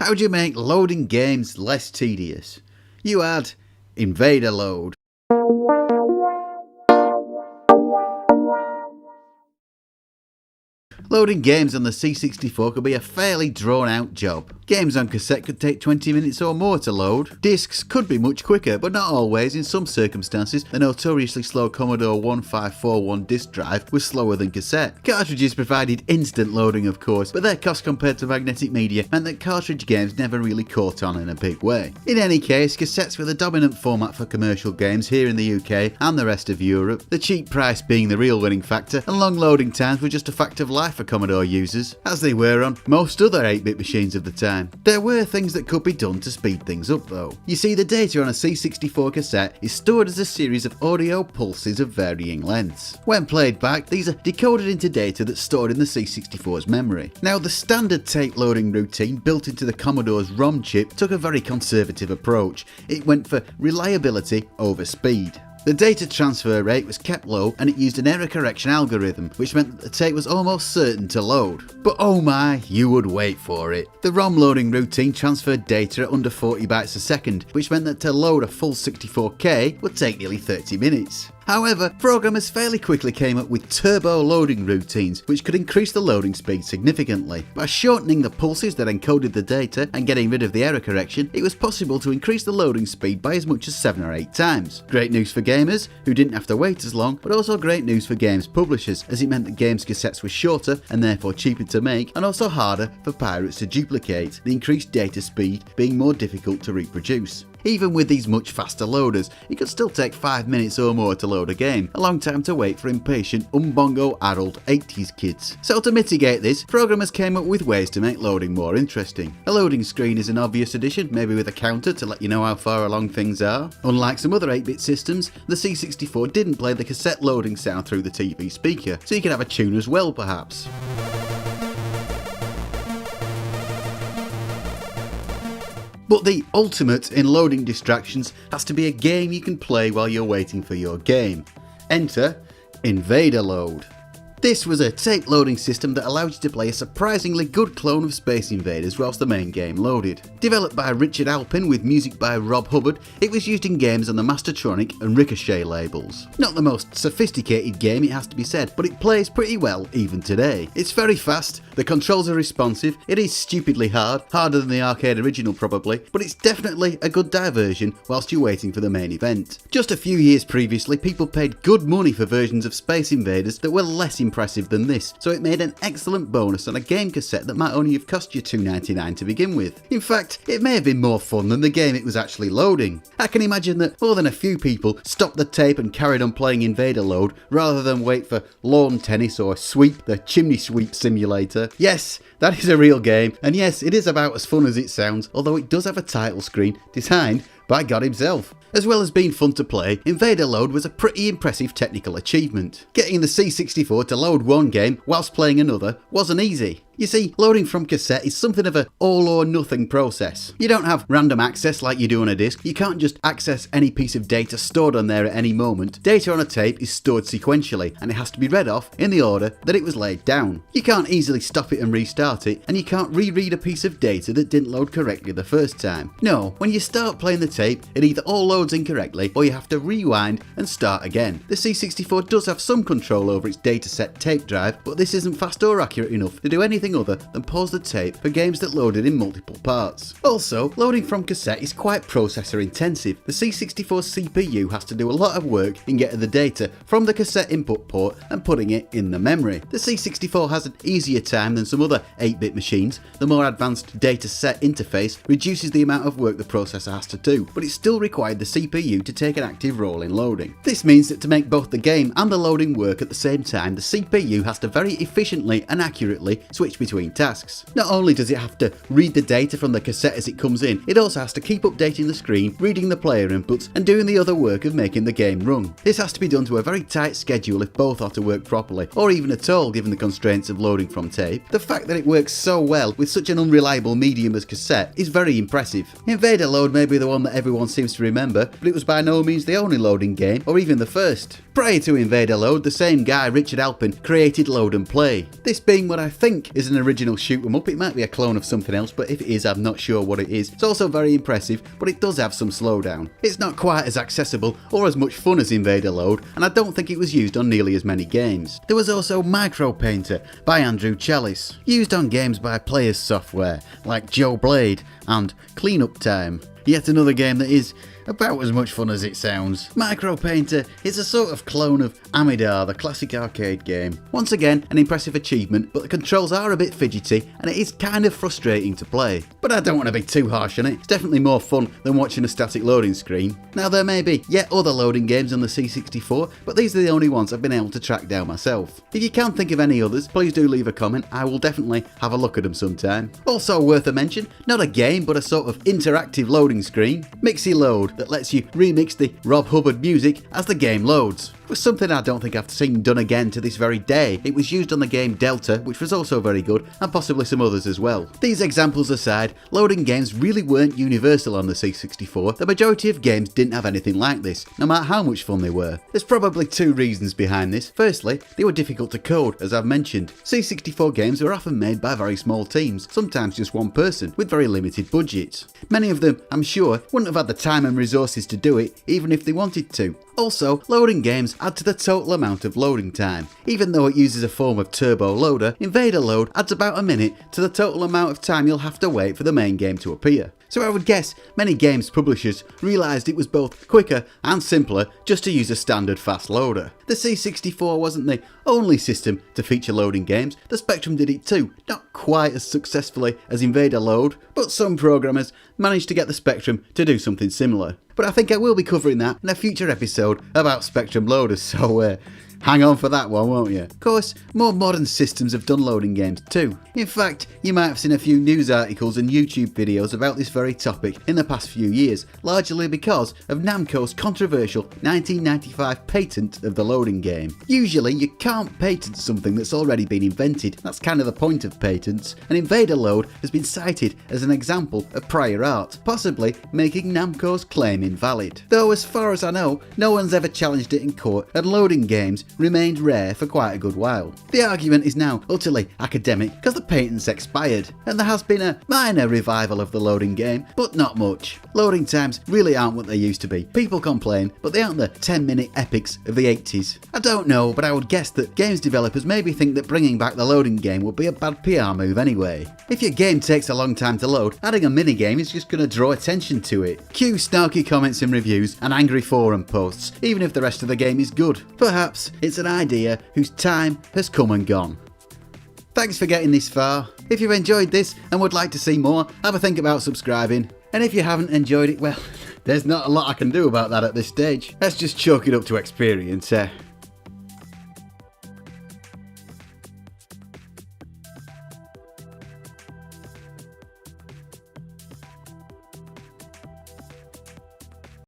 How do you make loading games less tedious? You add Invade-a-Load. Loading games on the C64 could be a fairly drawn out job. Games on cassette could take 20 minutes or more to load. Discs could be much quicker, but not always. In some circumstances, the notoriously slow Commodore 1541 disk drive was slower than cassette. Cartridges provided instant loading, of course, but their cost compared to magnetic media meant that cartridge games never really caught on in a big way. In any case, cassettes were the dominant format for commercial games here in the UK and the rest of Europe, the cheap price being the real winning factor, and long loading times were just a fact of life for Commodore users, as they were on most other 8-bit machines of the time. There were things that could be done to speed things up though. You see, the data on a C64 cassette is stored as a series of audio pulses of varying lengths. When played back, these are decoded into data that's stored in the C64's memory. Now, the standard tape loading routine built into the Commodore's ROM chip took a very conservative approach. It went for reliability over speed. The data transfer rate was kept low and it used an error correction algorithm, which meant that the tape was almost certain to load. But oh my, you would wait for it. The ROM loading routine transferred data at under 40 bytes a second, which meant that to load a full 64K would take nearly 30 minutes. However, programmers fairly quickly came up with turbo loading routines, which could increase the loading speed significantly. By shortening the pulses that encoded the data and getting rid of the error correction, it was possible to increase the loading speed by as much as 7 or 8 times. Great news for gamers, who didn't have to wait as long, but also great news for games publishers, as it meant that games cassettes were shorter and therefore cheaper to make, and also harder for pirates to duplicate, the increased data speed being more difficult to reproduce. Even with these much faster loaders, it could still take 5 minutes or more to load a game, a long time to wait for impatient, umbongo adult 80s kids. So to mitigate this, programmers came up with ways to make loading more interesting. A loading screen is an obvious addition, maybe with a counter to let you know how far along things are. Unlike some other 8-bit systems, the C64 didn't play the cassette loading sound through the TV speaker, so you could have a tune as well perhaps. But the ultimate in loading distractions has to be a game you can play while you're waiting for your game. Enter Invade-a-Load. This was a tape loading system that allowed you to play a surprisingly good clone of Space Invaders whilst the main game loaded. Developed by Richard Alpin with music by Rob Hubbard, it was used in games on the Mastertronic and Ricochet labels. Not the most sophisticated game, it has to be said, but it plays pretty well even today. It's very fast, the controls are responsive, it is stupidly hard, harder than the arcade original probably, but it's definitely a good diversion whilst you're waiting for the main event. Just a few years previously, people paid good money for versions of Space Invaders that were less impressive than this, so it made an excellent bonus on a game cassette that might only have cost you $2.99 to begin with. In fact, it may have been more fun than the game it was actually loading. I can imagine that more than a few people stopped the tape and carried on playing Invade-a-Load rather than wait for lawn tennis or Sweep, the chimney sweep simulator. Yes, that is a real game, and yes, it is about as fun as it sounds, although it does have a title screen designed by God himself. As well as being fun to play, Invade-a-Load was a pretty impressive technical achievement. Getting the C64 to load one game whilst playing another wasn't easy. You see, loading from cassette is something of an all or nothing process. You don't have random access like you do on a disc. You can't just access any piece of data stored on there at any moment. Data on a tape is stored sequentially and it has to be read off in the order that it was laid down. You can't easily stop it and restart it, and you can't reread a piece of data that didn't load correctly the first time. No, when you start playing the tape, it either all loads incorrectly or you have to rewind and start again. The C64 does have some control over its dataset tape drive, but this isn't fast or accurate enough to do anything other than pause the tape for games that loaded in multiple parts. Also, loading from cassette is quite processor intensive. The C64 CPU has to do a lot of work in getting the data from the cassette input port and putting it in the memory. The C64 has an easier time than some other 8-bit machines. The more advanced dataset interface reduces the amount of work the processor has to do, but it still required the CPU to take an active role in loading. This means that to make both the game and the loading work at the same time, the CPU has to very efficiently and accurately switch between tasks. Not only does it have to read the data from the cassette as it comes in, it also has to keep updating the screen, reading the player inputs, and doing the other work of making the game run. This has to be done to a very tight schedule if both are to work properly, or even at all given the constraints of loading from tape. The fact that it works so well with such an unreliable medium as cassette is very impressive. Invade-a-Load may be the one that everyone seems to remember, but it was by no means the only loading game, or even the first. Prior to Invade-a-Load, the same guy, Richard Alpin, created Load and Play. This being what I think is is an original shoot 'em up. It might be a clone of something else, but if it is, I'm not sure what it is. It's also very impressive, but it does have some slowdown. It's not quite as accessible or as much fun as Invade-a-Load, and I don't think it was used on nearly as many games. There was also Micro Painter by Andrew Chalice, used on games by Players Software like Joe Blade and Cleanup Time. Yet another game that is about as much fun as it sounds. Micro Painter is a sort of clone of Amidar, the classic arcade game. Once again, an impressive achievement, but the controls are a bit fidgety and it is kind of frustrating to play. But I don't want to be too harsh on it. It's definitely more fun than watching a static loading screen. Now there may be yet other loading games on the C64, but these are the only ones I've been able to track down myself. If you can think of any others, please do leave a comment. I will definitely have a look at them sometime. Also worth a mention, not a game but a sort of interactive loading screen, HeLoad, that lets you remix the Rob Hubbard music as the game loads. It was something I don't think I've seen done again to this very day. It was used on the game Delta, which was also very good, and possibly some others as well. These examples aside, loading games really weren't universal on the C64. The majority of games didn't have anything like this, no matter how much fun they were. There's probably two reasons behind this. Firstly, they were difficult to code, as I've mentioned. C64 games were often made by very small teams, sometimes just one person, with very limited budgets. Many of them, I'm sure, wouldn't have had the time and resources to do it, even if they wanted to. Also, loading games add to the total amount of loading time. Even though it uses a form of turbo loader, Invade-a-Load adds about a minute to the total amount of time you'll have to wait for the main game to appear. So I would guess many games publishers realised it was both quicker and simpler just to use a standard fast loader. The C64 wasn't the only system to feature loading games. The Spectrum did it too, not quite as successfully as Invade-a-Load, but some programmers managed to get the Spectrum to do something similar. But I think I will be covering that in a future episode about Spectrum loaders, so hang on for that one, won't you? Of course, more modern systems have done loading games too. In fact, you might have seen a few news articles and YouTube videos about this very topic in the past few years, largely because of Namco's controversial 1995 patent of the loading game. Usually, you can't patent something that's already been invented. That's kind of the point of patents, and Invade-a-Load has been cited as an example of prior art, possibly making Namco's claim invalid. Though as far as I know, no one's ever challenged it in court, and loading games remained rare for quite a good while. The argument is now utterly academic because the patent's expired, and there has been a minor revival of the loading game, but not much. Loading times really aren't what they used to be. People complain, but they aren't the 10-minute epics of the 80s. I don't know, but I would guess that games developers maybe think that bringing back the loading game would be a bad PR move anyway. If your game takes a long time to load, adding a minigame is just going to draw attention to it. Cue snarky comments and reviews and angry forum posts, even if the rest of the game is good. Perhaps it's an idea whose time has come and gone. Thanks for getting this far. If you've enjoyed this and would like to see more, have a think about subscribing. And if you haven't enjoyed it, well, there's not a lot I can do about that at this stage. Let's just chalk it up to experience.